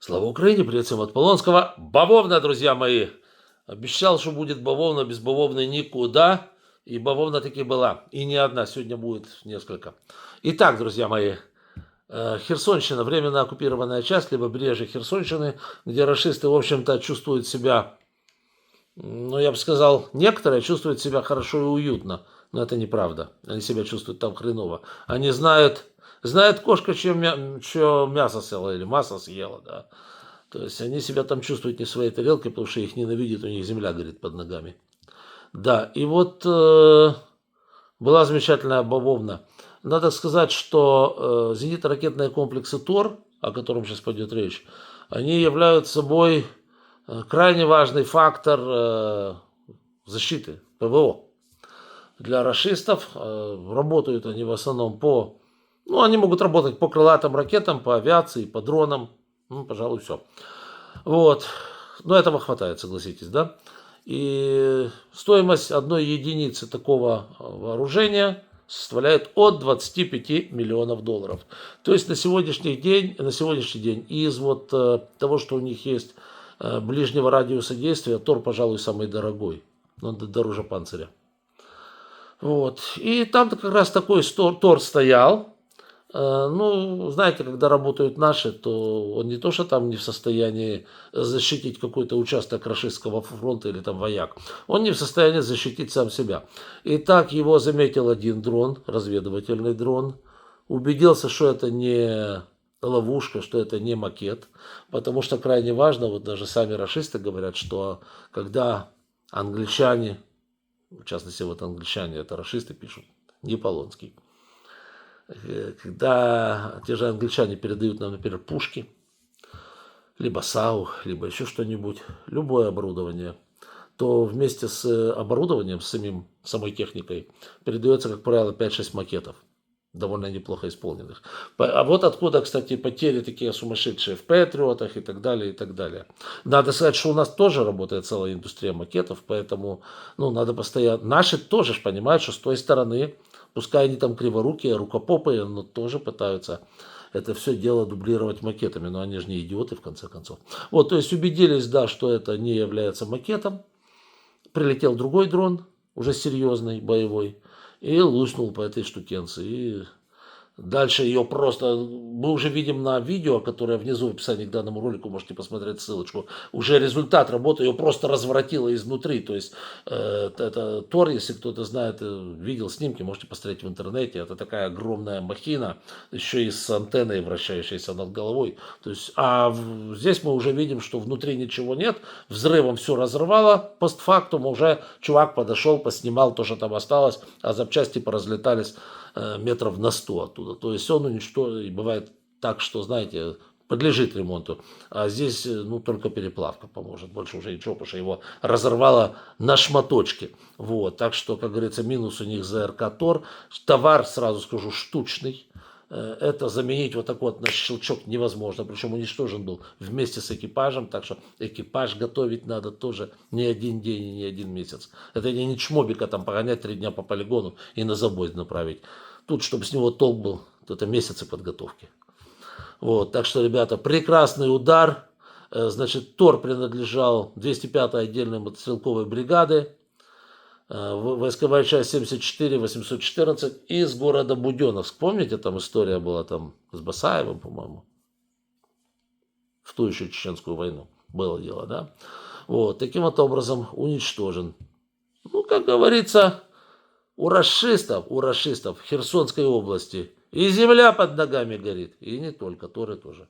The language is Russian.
Слава Украине! Привет всем от Полонского. Бавовна, друзья мои. Обещал, что будет бавовна, без бавовны никуда. И бавовна таки была. И не одна, сегодня будет несколько. Итак, друзья мои, Херсонщина, временно оккупированная часть, либо побережье Херсонщины, где рашисты, в общем-то, чувствуют себя, ну, я бы сказал, некоторые чувствуют себя хорошо и уютно. Но это неправда. Они себя чувствуют там хреново. Они знает кошка, чье мясо съела или масло съела, да. То есть они себя там чувствуют не в своей тарелке, потому что их ненавидят, у них земля горит под ногами. Да, и вот была замечательная бавовна. Надо сказать, что зенитно-ракетные комплексы ТОР, о котором сейчас пойдет речь, они являются собой крайне важный фактор защиты ПВО. Для рашистов работают они в основном ну, они могут работать по крылатым ракетам, по авиации, по дронам. Ну, пожалуй, все. Вот. Но этого хватает, согласитесь, да? И стоимость одной единицы такого вооружения составляет от 25 миллионов долларов. То есть на сегодняшний день из вот того, что у них есть ближнего радиуса действия, Тор, пожалуй, самый дорогой. Он дороже Панциря. Вот. И там-то как раз такой Тор стоял. Ну, знаете, когда работают наши, то он не то, что там не в состоянии защитить какой-то участок рашистского фронта или там вояк. Он не в состоянии защитить сам себя. И так его заметил один дрон, разведывательный дрон. Убедился, что это не ловушка, что это не макет. Потому что крайне важно, вот даже сами рашисты говорят, что когда англичане, в частности вот англичане, это рашисты пишут, не Полонский, когда те же англичане передают нам, например, пушки, либо САУ, либо еще что-нибудь, любое оборудование, то вместе с оборудованием, с самой техникой, передается, как правило, 5-6 макетов, довольно неплохо исполненных. А вот откуда, кстати, потери такие сумасшедшие в Патриотах и так далее, и так далее. Надо сказать, что у нас тоже работает целая индустрия макетов, поэтому, ну, надо постоянно... Наши тоже понимают, что с той стороны, пускай они там криворукие, рукопопые, но тоже пытаются это все дело дублировать макетами. Но они же не идиоты, в конце концов. Вот, то есть убедились, да, что это не является макетом. Прилетел другой дрон, уже серьезный, боевой, и луснул по этой штукенции. И дальше ее просто, мы уже видим на видео, которое внизу в описании к данному ролику, можете посмотреть ссылочку, уже результат работы, ее просто разворотило изнутри. То есть это Тор, если кто-то знает, видел снимки, можете посмотреть в интернете. Это такая огромная махина, еще и с антенной, вращающейся над головой. То есть, здесь мы уже видим, что внутри ничего нет, взрывом все разорвало, постфактум уже чувак подошел, поснимал то, что там осталось, а запчасти поразлетались метров на 100 оттуда. То есть он уничтожен, и бывает так, что, знаете, подлежит ремонту. А здесь, ну, только переплавка поможет. Больше уже ничего, потому что его разорвало на шматочки. Вот. Так что, как говорится, минус у них ЗРК Тор. Товар, сразу скажу, штучный. Это заменить вот так вот на щелчок невозможно. Причем уничтожен был вместе с экипажем. Так что экипаж готовить надо тоже не один день и не один месяц. Это не чмобика там погонять 3 дня по полигону и на забой направить. Тут, чтобы с него толк был, то это месяцы подготовки. Вот, так что, ребята, прекрасный удар. Значит, Тор принадлежал 205-й отдельной мотострелковой бригады. Войсковая часть 74, 814 из города Буденновск. Помните, там история была там с Басаевым, по-моему, в ту еще чеченскую войну было дело, да? Вот, таким вот образом уничтожен. Ну, как говорится, у рашистов в Херсонской области и земля под ногами горит, и не только, Торы тоже.